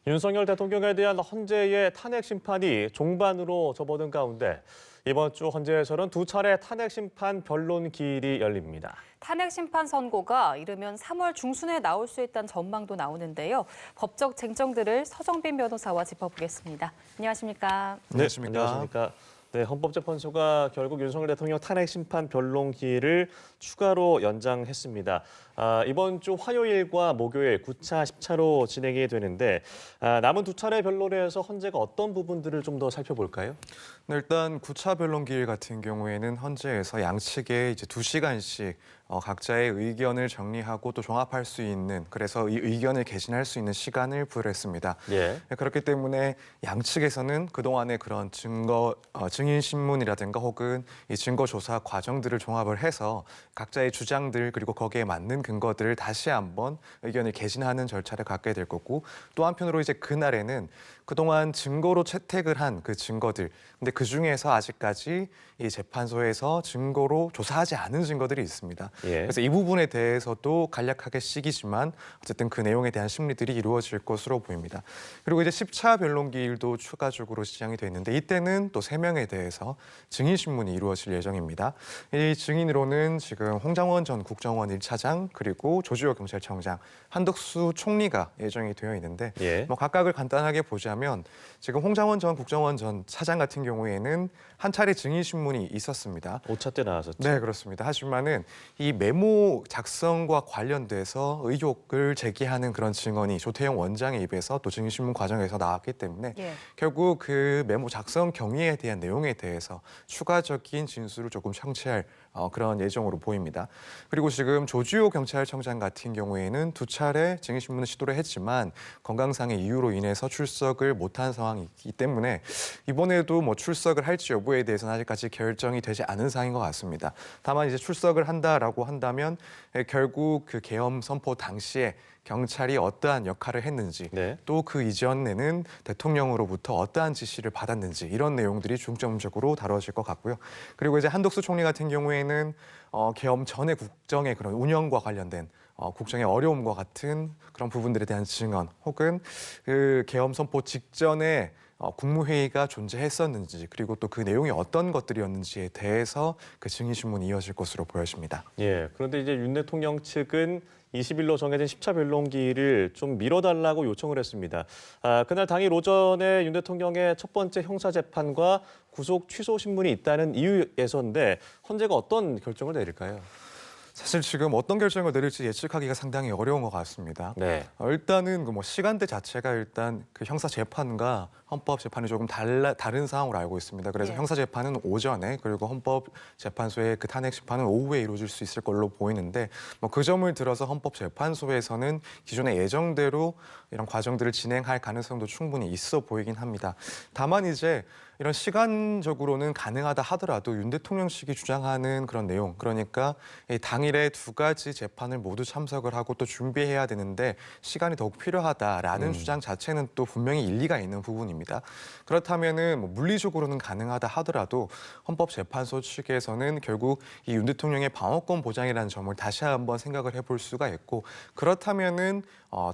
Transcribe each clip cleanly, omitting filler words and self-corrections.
윤석열 대통령에 대한 헌재의 탄핵 심판이 종반으로 접어든 가운데 이번 주 헌재에서는 두 차례 탄핵 심판 변론 기일이 열립니다. 탄핵 심판 선고가 이르면 3월 중순에 나올 수 있다는 전망도 나오는데요. 법적 쟁점들을 서정빈 변호사와 짚어보겠습니다. 안녕하십니까? 안녕하십니까? 네, 헌법재판소가 결국 윤석열 대통령 탄핵 심판 변론 기일을 추가로 연장했습니다. 이번 주 화요일과 목요일 9차, 10차로 진행이 되는데 남은 두 차례 변론에서 헌재가 어떤 부분들을 좀 더 살펴볼까요? 네, 일단 9차 변론 기일 같은 경우에는 헌재에서 양측에 이제 2시간씩 각자의 의견을 정리하고 또 종합할 수 있는, 그래서 이 의견을 개진할 수 있는 시간을 부여했습니다. 예. 그렇기 때문에 양측에서는 그동안의 그런 증인 신문이라든가 혹은 이 증거 조사 과정들을 종합을 해서 각자의 주장들 그리고 거기에 맞는 근거들을 다시 한번 의견을 개진하는 절차를 갖게 될 거고, 또 한편으로 이제 그날에는 그동안 증거로 채택을 한 그 증거들, 근데 그 중에서 아직까지 이 재판소에서 증거로 조사하지 않은 증거들이 있습니다. 예. 그래서 이 부분에 대해서도 간략하게 시기지만 어쨌든 그 내용에 대한 심리들이 이루어질 것으로 보입니다. 그리고 이제 10차 변론 기일도 추가적으로 지정이 돼 있는데 이때는 또 3명에 대해서 증인 신문이 이루어질 예정입니다. 이 증인으로는 지금 홍장원 전 국정원 1차장 그리고 조주호 경찰청장, 한덕수 총리가 예정이 되어 있는데 예. 각각을 간단하게 보자면 지금 홍장원 전 국정원 전 차장 같은 경우에는 한 차례 증인 신문이 있었습니다. 5차 때 나왔었죠. 네, 그렇습니다. 하지만은 이 메모 작성과 관련돼서 의혹을 제기하는 그런 증언이 조태영 원장의 입에서 또 증인신문 과정에서 나왔기 때문에 결국 그 메모 작성 경위에 대한 내용에 대해서 추가적인 진술을 조금 청취할 그런 예정으로 보입니다. 그리고 지금 조주호 경찰청장 같은 경우에는 2차례 증인신문을 시도를 했지만 건강상의 이유로 인해서 출석을 못한 상황이기 때문에 이번에도 뭐 출석을 할지 여부에 대해서는 아직까지 결정이 되지 않은 상황인 것 같습니다. 다만 이제 출석을 한다라고 한다면 결국 그 계엄 선포 당시에 경찰이 어떠한 역할을 했는지, 네. 또 그 이전에는 대통령으로부터 어떠한 지시를 받았는지 이런 내용들이 중점적으로 다뤄질 것 같고요. 그리고 이제 한덕수 총리 같은 경우에는 계엄 전의 국정의 그런 운영과 관련된 국정의 어려움과 같은 그런 부분들에 대한 증언, 혹은 그 계엄 선포 직전에 국무회의가 존재했었는지 그리고 또 그 내용이 어떤 것들이었는지에 대해서 그 증인 신문이 이어질 것으로 보여집니다. 예. 그런데 이제 윤 대통령 측은 20일로 정해진 10차 변론기를 좀 미뤄달라고 요청을 했습니다. 그날 당일 오전에 윤 대통령의 첫 번째 형사재판과 구속 취소 신문이 있다는 이유에서인데 헌재가 어떤 결정을 내릴까요? 사실 지금 어떤 결정을 내릴지 예측하기가 상당히 어려운 것 같습니다. 네. 일단은 그 시간대 자체가 일단 그 형사 재판과 헌법 재판이 조금 다른 상황으로 알고 있습니다. 그래서 형사 재판은 오전에, 그리고 헌법 재판소의 그 탄핵 심판은 오후에 이루어질 수 있을 걸로 보이는데 그 점을 들어서 헌법 재판소에서는 기존의 예정대로 이런 과정들을 진행할 가능성도 충분히 있어 보이긴 합니다. 다만 이제 이런 시간적으로는 가능하다 하더라도 윤 대통령 측이 주장하는 그런 내용, 그러니까 당일에 2가지 재판을 모두 참석을 하고 또 준비해야 되는데 시간이 더욱 필요하다라는 주장 자체는 또 분명히 일리가 있는 부분입니다. 그렇다면은 물리적으로는 가능하다 하더라도 헌법재판소 측에서는 결국 이 윤 대통령의 방어권 보장이라는 점을 다시 한번 생각을 해볼 수가 있고, 그렇다면은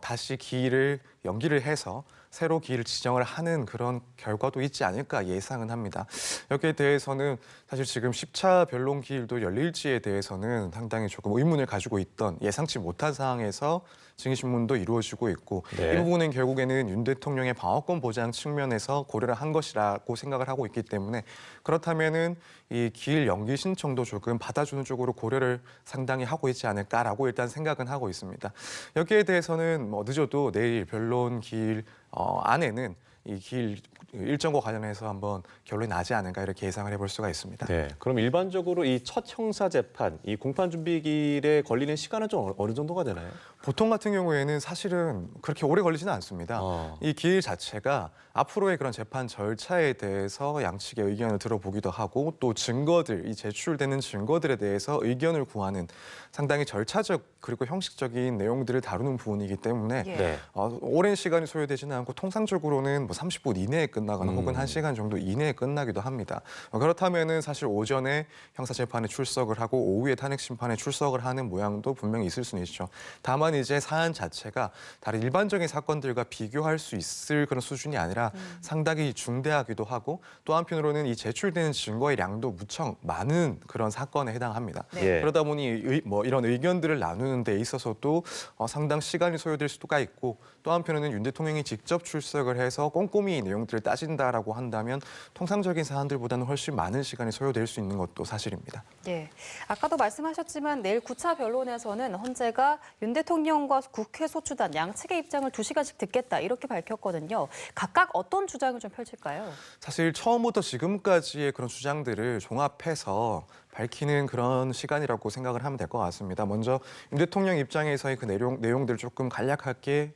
다시 기일을 연기를 해서 새로 기일을 지정을 하는 그런 결과도 있지 않을까 예상은 합니다. 여기에 대해서는 사실 지금 10차 변론 기일도 열릴지에 대해서는 상당히 조금 의문을 가지고 있던, 예상치 못한 상황에서 증인신문도 이루어지고 있고, 네. 이 부분은 결국에는 윤 대통령의 방어권 보장 측면에서 고려를 한 것이라고 생각을 하고 있기 때문에, 그렇다면은 이 기일 연기 신청도 조금 받아주는 쪽으로 고려를 상당히 하고 있지 않을까라고 일단 생각은 하고 있습니다. 여기에 대해서는 늦어도 내일 변론 기일 안에는 이 기일 일정과 관련해서 한번 결론이 나지 않을까 이렇게 예상을 해볼 수가 있습니다. 네. 그럼 일반적으로 이 첫 형사 재판, 이 공판 준비 기일에 걸리는 시간은 좀 어느 정도가 되나요? 보통 같은 경우에는 사실은 그렇게 오래 걸리지는 않습니다. 이 기일 자체가 앞으로의 그런 재판 절차에 대해서 양측의 의견을 들어보기도 하고, 또 증거들, 이 제출되는 증거들에 대해서 의견을 구하는 상당히 절차적 그리고 형식적인 내용들을 다루는 부분이기 때문에 네. 오랜 시간이 소요되지는 않고 통상적으로는 30분 이내에 끝나거나 혹은 1시간 정도 이내에 끝나기도 합니다. 그렇다면은 사실 오전에 형사 재판에 출석을 하고 오후에 탄핵 심판에 출석을 하는 모양도 분명히 있을 수는 있죠. 다만 다만 이제 사안 자체가 다른 일반적인 사건들과 비교할 수 있을 그런 수준이 아니라 상당히 중대하기도 하고 또 한편으로는 이 제출되는 증거의 양도 무척 많은 그런 사건에 해당합니다. 네. 그러다 보니 이런 의견들을 나누는 데 있어서도 상당 시간이 소요될 수가 있고 또 한편으로는 윤 대통령이 직접 출석을 해서 꼼꼼히 이 내용들을 따진다라고 한다면 통상적인 사안들보다는 훨씬 많은 시간이 소요될 수 있는 것도 사실입니다. 예. 아까도 말씀하셨지만 내일 9차 변론에서는 헌재가 윤 대통령과 국회 소추단 양측의 입장을 2시간씩 듣겠다 이렇게 밝혔거든요. 각각 어떤 주장을 좀 펼칠까요? 사실 처음부터 지금까지의 그런 주장들을 종합해서 밝히는 그런 시간이라고 생각을 하면 될 것 같습니다. 먼저 윤 대통령 입장에서의 그 내용들을 조금 간략하게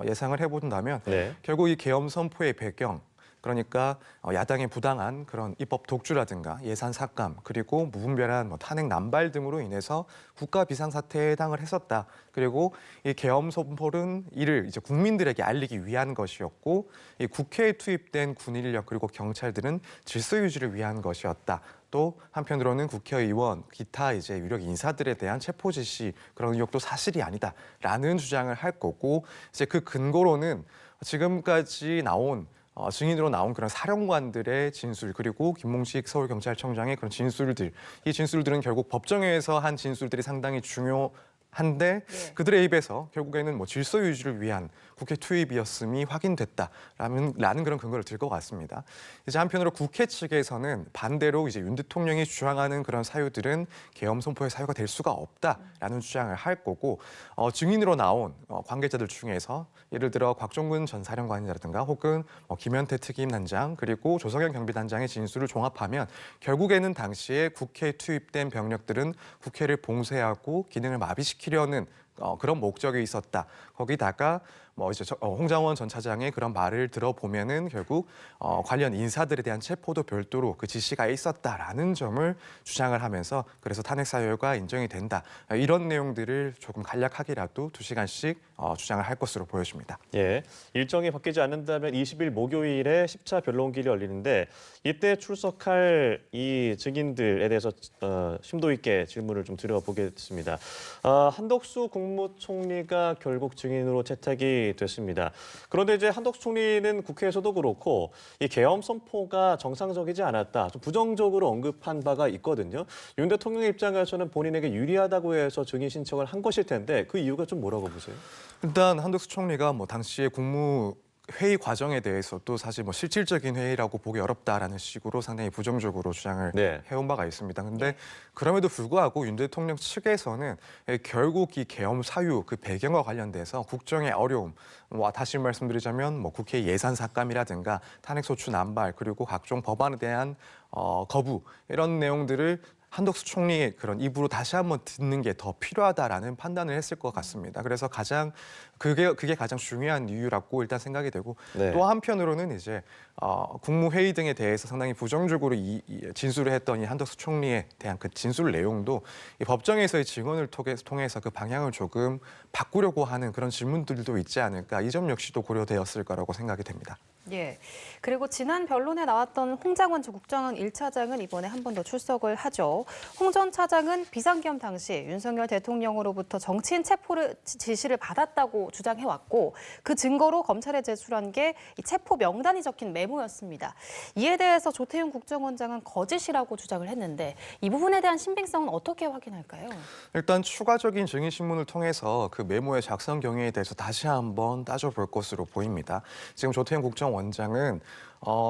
예상을 해본다면 네. 결국 이 계엄 선포의 배경 그러니까 야당의 부당한 그런 입법 독주라든가 예산 삭감 그리고 무분별한 탄핵 남발 등으로 인해서 국가 비상사태에 해당을 했었다. 그리고 이 계엄 선포는 이를 이제 국민들에게 알리기 위한 것이었고 이 국회에 투입된 군 인력 그리고 경찰들은 질서 유지를 위한 것이었다. 또 한편으로는 국회의원, 기타 이제 유력 인사들에 대한 체포 지시 그런 의혹도 사실이 아니다라는 주장을 할 거고 이제 그 근거로는 지금까지 나온 증인으로 나온 그런 사령관들의 진술 그리고 김몽식 서울경찰청장의 그런 진술들 이 진술들은 결국 법정에서 한 진술들이 상당히 중요한데 그들의 입에서 결국에는 질서 유지를 위한 국회 투입이었음이 확인됐다라는 그런 근거를 들 것 같습니다. 이제 한편으로 국회 측에서는 반대로 이제 윤 대통령이 주장하는 그런 사유들은 계엄 선포의 사유가 될 수가 없다라는 주장을 할 거고 증인으로 나온 관계자들 중에서 예를 들어 곽종근 전 사령관이라든가 혹은 김현태 특임단장 그리고 조성현 경비단장의 진술을 종합하면 결국에는 당시에 국회에 투입된 병력들은 국회를 봉쇄하고 기능을 마비시키려는 그런 목적이 있었다. 거기다가 이제 홍장원 전 차장의 그런 말을 들어보면은 결국 관련 인사들에 대한 체포도 별도로 그 지시가 있었다라는 점을 주장을 하면서 그래서 탄핵 사유가 인정이 된다. 이런 내용들을 조금 간략하게라도 2시간씩 주장을 할 것으로 보여집니다. 예, 일정이 바뀌지 않는다면 20일 목요일에 10차 변론기일이 열리는데 이때 출석할 이 증인들에 대해서 심도 있게 질문을 좀 드려보겠습니다. 한덕수 국무총리가 결국 증인으로 채택이 됐습니다. 그런데 이제 한덕수 총리는 국회에서도 그렇고 이 계엄 선포가 정상적이지 않았다, 좀 부정적으로 언급한 바가 있거든요. 윤 대통령의 입장에서는 본인에게 유리하다고 해서 증인 신청을 한 것일 텐데 그 이유가 좀 뭐라고 보세요? 일단 한덕수 총리가 당시에 회의 과정에 대해서도 사실 실질적인 회의라고 보기 어렵다라는 식으로 상당히 부정적으로 주장을 해온 바가 있습니다. 근데 그럼에도 불구하고 윤 대통령 측에서는 결국 이 계엄 사유 그 배경과 관련돼서 국정의 어려움, 다시 말씀드리자면 국회 예산 삭감이라든가 탄핵소추 남발 그리고 각종 법안에 대한 거부 이런 내용들을 한덕수 총리의 그런 입으로 다시 한번 듣는 게 더 필요하다라는 판단을 했을 것 같습니다. 그래서 그게 가장 중요한 이유라고 일단 생각이 되고 또 한편으로는 이제 국무회의 등에 대해서 상당히 부정적으로 진술을 했던 이 한덕수 총리에 대한 그 진술 내용도 이 법정에서의 증언을 통해서 그 방향을 조금 바꾸려고 하는 그런 질문들도 있지 않을까 이 점 역시도 고려되었을 거라고 생각이 됩니다. 예. 그리고 지난 변론에 나왔던 홍장원 전 국정원 1차장은 이번에 한 번 더 출석을 하죠. 홍 전 차장은 비상계엄 당시 윤석열 대통령으로부터 정치인 체포를 지시를 받았다고 주장해왔고 그 증거로 검찰에 제출한 게 이 체포 명단이 적힌 메모였습니다. 이에 대해서 조태훈 국정원장은 거짓이라고 주장을 했는데 이 부분에 대한 신빙성은 어떻게 확인할까요? 일단 추가적인 증인 신문을 통해서 그 메모의 작성 경위에 대해서 다시 한번 따져볼 것으로 보입니다. 지금 조태훈 국정원장은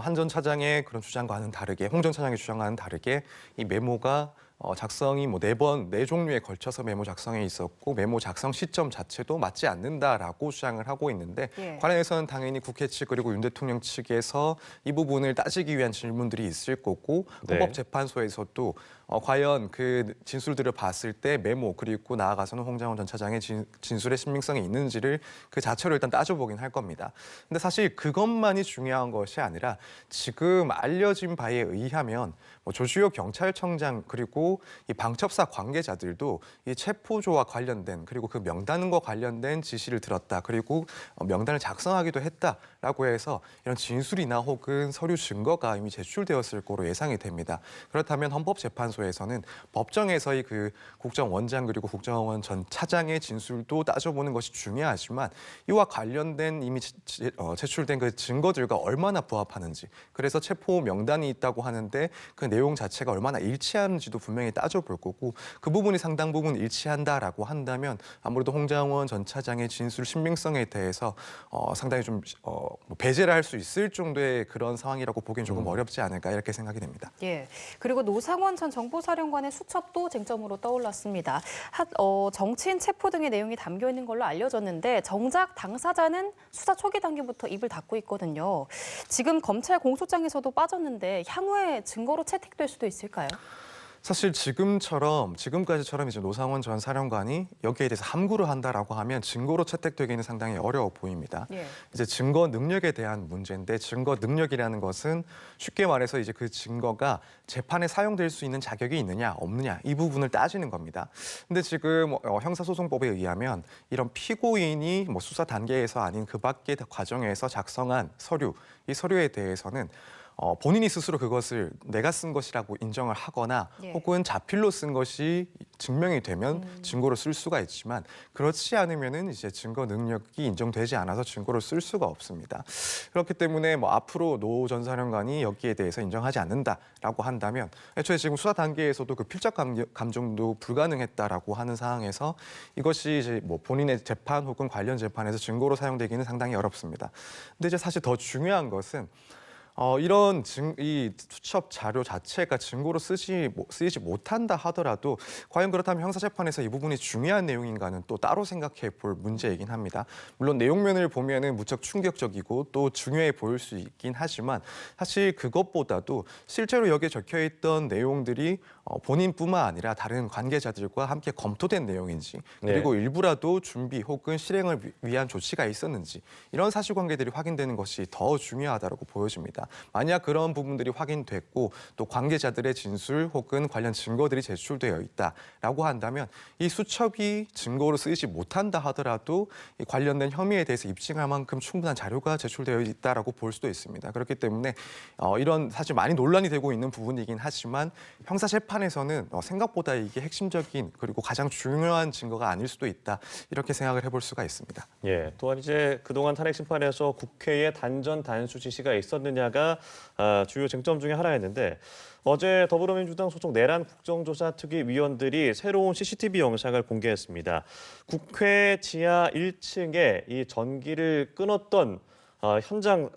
한 전 차장의 그런 주장과는 다르게 홍 전 차장의 주장과는 다르게 이 메모가 작성이 네 종류에 걸쳐서 메모 작성에 있었고 메모 작성 시점 자체도 맞지 않는다라고 주장을 하고 있는데 관련해서는 당연히 국회 측 그리고 윤 대통령 측에서 이 부분을 따지기 위한 질문들이 있을 거고 헌법재판소에서도 과연 그 진술들을 봤을 때 메모 그리고 나아가서는 홍장원 전 차장의 진술의 신빙성이 있는지를 그 자체로 일단 따져보긴 할 겁니다. 근데 사실 그것만이 중요한 것이 아니라 지금 알려진 바에 의하면 조주혁 경찰청장 그리고 그리고 이 방첩사 관계자들도 이 체포조와 관련된 그리고 그 명단과 관련된 지시를 들었다. 그리고 명단을 작성하기도 했다라고 해서 이런 진술이나 혹은 서류 증거가 이미 제출되었을 거로 예상이 됩니다. 그렇다면 헌법재판소에서는 법정에서의 그 국정원장 그리고 국정원 전 차장의 진술도 따져보는 것이 중요하지만 이와 관련된 이미 제출된 그 증거들과 얼마나 부합하는지, 그래서 체포 명단이 있다고 하는데 그 내용 자체가 얼마나 일치하는지도 분명히 따져볼 거고, 그 부분이 상당 부분 일치한다라고 한다면 아무래도 홍장원 전 차장의 진술 신빙성에 대해서 상당히 좀 배제를 할 수 있을 정도의 그런 상황이라고 보기엔 조금 어렵지 않을까 이렇게 생각이 됩니다. 예. 그리고 노상원 전 정보사령관의 수첩도 쟁점으로 떠올랐습니다. 정치인 체포 등의 내용이 담겨 있는 걸로 알려졌는데 정작 당사자는 수사 초기 단계부터 입을 닫고 있거든요. 지금 검찰 공소장에서도 빠졌는데 향후에 증거로 채택될 수도 있을까요? 사실 지금까지처럼 이제 노상원 전 사령관이 여기에 대해서 함구를 한다라고 하면 증거로 채택되기는 상당히 어려워 보입니다. 예. 이제 증거 능력에 대한 문제인데, 증거 능력이라는 것은 쉽게 말해서 이제 그 증거가 재판에 사용될 수 있는 자격이 있느냐 없느냐 이 부분을 따지는 겁니다. 근데 지금 형사소송법에 의하면 이런 피고인이 수사 단계에서 아닌 그 밖의 과정에서 작성한 서류, 이 서류에 대해서는 본인이 스스로 그것을 내가 쓴 것이라고 인정을 하거나 예. 혹은 자필로 쓴 것이 증명이 되면 증거로 쓸 수가 있지만, 그렇지 않으면은 이제 증거 능력이 인정되지 않아서 증거로 쓸 수가 없습니다. 그렇기 때문에 앞으로 노 전 사령관이 여기에 대해서 인정하지 않는다라고 한다면 애초에 지금 수사 단계에서도 그 필적 감정도 불가능했다라고 하는 상황에서 이것이 이제 본인의 재판 혹은 관련 재판에서 증거로 사용되기는 상당히 어렵습니다. 근데 이제 사실 더 중요한 것은 이런 이 수첩 자료 자체가 증거로 쓰이지 못한다 하더라도 과연 그렇다면 형사재판에서 이 부분이 중요한 내용인가는 또 따로 생각해 볼 문제이긴 합니다. 물론 내용면을 보면은 무척 충격적이고 또 중요해 보일 수 있긴 하지만 사실 그것보다도 실제로 여기에 적혀 있던 내용들이 본인뿐만 아니라 다른 관계자들과 함께 검토된 내용인지, 그리고 일부라도 준비 혹은 실행을 위한 조치가 있었는지, 이런 사실관계들이 확인되는 것이 더 중요하다고 보여집니다. 만약 그런 부분들이 확인됐고 또 관계자들의 진술 혹은 관련 증거들이 제출되어 있다라고 한다면 이 수첩이 증거로 쓰이지 못한다 하더라도 이 관련된 혐의에 대해서 입증할 만큼 충분한 자료가 제출되어 있다라고 볼 수도 있습니다. 그렇기 때문에 이런 사실 많이 논란이 되고 있는 부분이긴 하지만 형사재판에서는 생각보다 이게 핵심적인 그리고 가장 중요한 증거가 아닐 수도 있다, 이렇게 생각을 해볼 수가 있습니다. 예, 또한 이제 그동안 탄핵 심판에서 국회에 단전 단수 지시가 있었느냐가 주요 쟁점 중에 하나였는데, 어제 더불어민주당 소속 내란 국정조사특위 위원들이 새로운 CCTV 영상을 공개했습니다. 국회 지하 1층에 이 전기를 끊었던 현장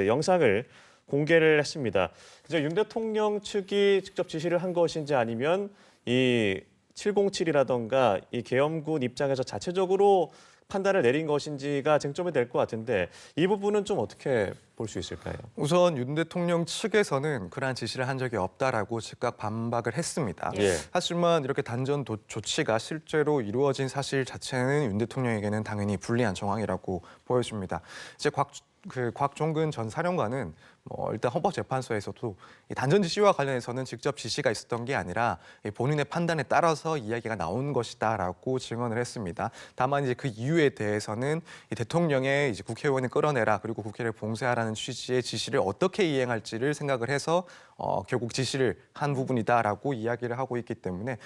영상을 공개를 했습니다. 이제 윤 대통령 측이 직접 지시를 한 것인지 아니면 이 707이라던가 이 계엄군 입장에서 자체적으로 판단을 내린 것인지가 쟁점이 될 것 같은데, 이 부분은 좀 어떻게 볼 수 있을까요? 우선 윤 대통령 측에서는 그러한 지시를 한 적이 없다라고 즉각 반박을 했습니다. 예. 하지만 이렇게 단전 조치가 실제로 이루어진 사실 자체는 윤 대통령에게는 당연히 불리한 정황이라고 보여집니다. 이제 곽종근 전 사령관은 일단 헌법재판소에서도 이 단전 지시와 관련해서는 직접 지시가 있었던 게 아니라 본인의 판단에 따라서 이야기가 나온 것이다라고 증언을 했습니다. 다만 이제 그 이유에 대해서는 이 대통령의 이제 국회의원을 끌어내라 그리고 국회를 봉쇄하라는 취지의 지시를 어떻게 이행할지를 생각을 해서 결국 지시를 한 부분이다라고 이야기를 하고 있기 때문에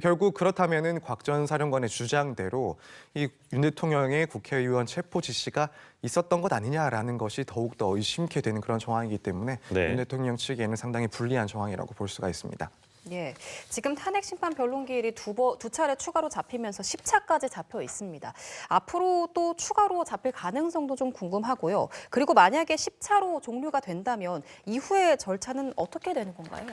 결국 그렇다면은 곽 전 사령관의 주장대로 이 윤 대통령의 국회의원 체포 지시가 있었던 것 아니냐라는 것이 더욱더 의심케 되는 그런 정황이기 때문에 윤 대통령 측에는 상당히 불리한 정황이라고 볼 수가 있습니다. 예, 지금 탄핵 심판 변론 기일이 두 차례 추가로 잡히면서 10차까지 잡혀 있습니다. 앞으로 또 추가로 잡힐 가능성도 좀 궁금하고요. 그리고 만약에 10차로 종료가 된다면 이후의 절차는 어떻게 되는 건가요?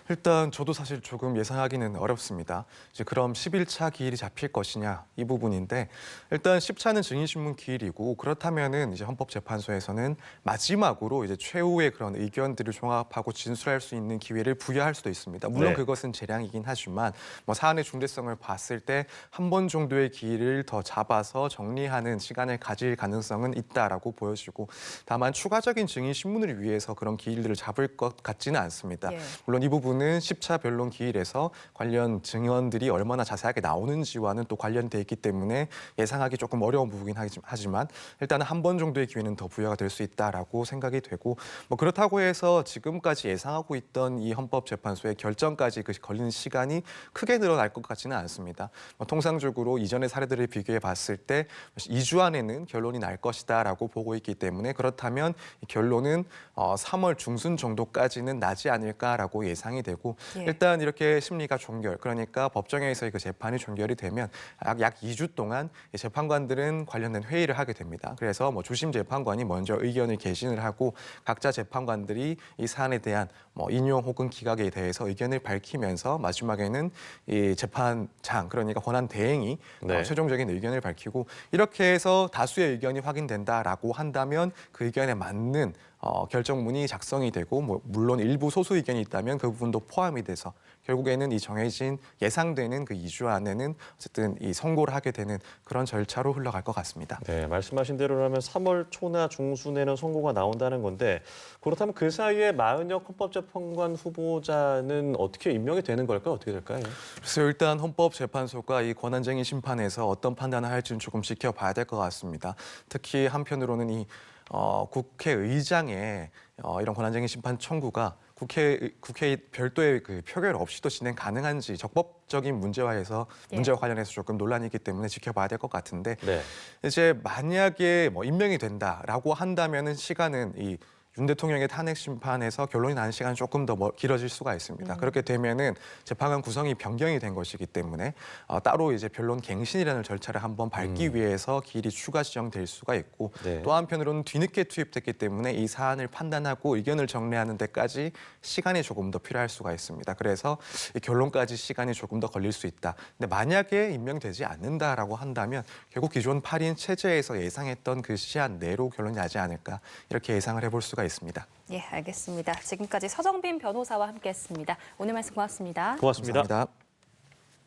일단 저도 사실 조금 예상하기는 어렵습니다. 이제 그럼 11차 기일이 잡힐 것이냐 이 부분인데, 일단 10차는 증인신문 기일이고, 그렇다면은 이제 헌법재판소에서는 마지막으로 이제 최후의 그런 의견들을 종합하고 진술할 수 있는 기회를 부여할 수도 있습니다. 물론 네. 그것은 재량이긴 하지만 뭐 사안의 중대성을 봤을 때 한 번 정도의 기일을 더 잡아서 정리하는 시간을 가질 가능성은 있다라고 보여지고 다만 추가적인 증인 신문을 위해서 그런 기일들을 잡을 것 같지는 않습니다. 예. 물론 이 부분은 10차 변론 기일에서 관련 증언들이 얼마나 자세하게 나오는지와는 또 관련돼 있기 때문에 예상하기 조금 어려운 부분이긴 하지만 일단은 한 번 정도의 기회는 더 부여가 될 수 있다라고 생각이 되고 뭐 그렇다고 해서 지금까지 예상하고 있던 이 헌법재판소의 결정까지 그 걸리는 시간이 크게 늘어날 것 같지는 않습니다. 통상적으로 이전의 사례들을 비교해 봤을 때 2주 안에는 결론이 날 것이다라고 보고 있기 때문에 그렇다면 이 결론은 3월 중순 정도까지는 나지 않을까라고 예상이 되고 예. 일단 이렇게 심리가 종결 그러니까 법정에서의 그 재판이 종결이 되면 약 2주 동안 이 재판관들은 관련된 회의를 하게 됩니다. 그래서 뭐 주심 재판관이 먼저 의견을 개진을 하고 각자 재판관들이 이 사안에 대한 뭐 인용 혹은 기각에 대해서 의견을 밝히면서 마지막에는 이 재판장 그러니까 권한 대행이 네. 최종적인 의견을 밝히고 이렇게 해서 다수의 의견이 확인된다라고 한다면 그 의견에 맞는 결정문이 작성이 되고 뭐 물론 일부 소수 의견이 있다면 그 부분도 포함이 돼서 결국에는 이 정해진 예상되는 그 2주 안에는 어쨌든 이 선고를 하게 되는 그런 절차로 흘러갈 것 같습니다. 네, 말씀하신 대로라면 3월 초나 중순에는 선고가 나온다는 건데 그렇다면 그 사이에 마은혁 헌법재판관 후보자는 어떻게 임명이 되는 걸까요? 어떻게 될까요? 그래서 일단 헌법재판소가 이 권한쟁의 심판에서 어떤 판단을 할지는 조금 지켜봐야 될 것 같습니다. 특히 한편으로는 이 국회의장의 이런 권한쟁의 심판 청구가 국회의 별도의 그 표결 없이도 진행 가능한지 적법적인 문제와 관련해서 조금 논란이 있기 때문에 지켜봐야 될 것 같은데 네. 이제 만약에 뭐 임명이 된다라고 한다면은 시간은 이 윤 대통령의 탄핵 심판에서 결론이 나는 시간이 조금 더 길어질 수가 있습니다. 그렇게 되면은 재판관 구성이 변경이 된 것이기 때문에 따로 이제 변론 갱신이라는 절차를 한번 밟기 위해서 기일이 추가 지정될 수가 있고 네. 또 한편으로는 뒤늦게 투입됐기 때문에 이 사안을 판단하고 의견을 정리하는 데까지 시간이 조금 더 필요할 수가 있습니다. 그래서 이 결론까지 시간이 조금 더 걸릴 수 있다. 근데 만약에 임명되지 않는다라고 한다면 결국 기존 8인 체제에서 예상했던 그 시한 내로 결론이 나지 않을까 이렇게 예상을 해볼 수가 있습니다. 예, 알겠습니다. 지금까지 서정빈 변호사와 함께했습니다. 오늘 말씀 고맙습니다. 고맙습니다. 감사합니다.